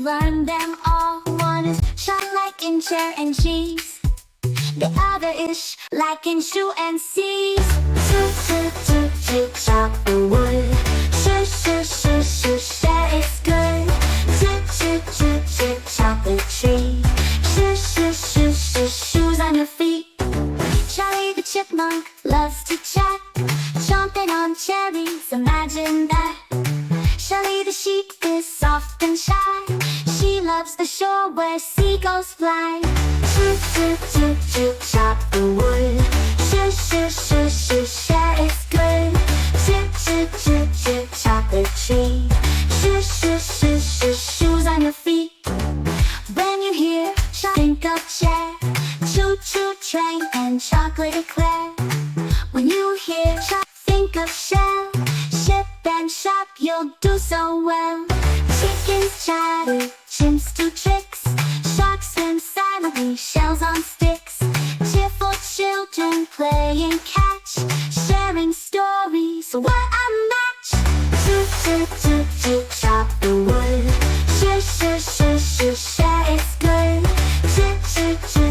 learned them all. One is shot like in chair and cheese. The other is like in shoe and seas. Chop the wood. Share it's good. Chop the tree. Shoes on your feet. Shelly the chipmunk loves to chat, chomping on cherries, imagine that. Shelly the sheep is soft and shy. She loves the shore where seagulls fly. Chop the wood. Share it's good. Chop the tree. Shoes on your feet. When you hear shop, think of chair, choo-choo train and chocolate eclair. When you hear shop, think of shell, ship and shop, you'll do so well. Chickens chatter, chimps do tricks, sharks swim silently, shells on sticks. Cheerful children playing catch, sharing stories, what a match. Chop the wood. Share it's good.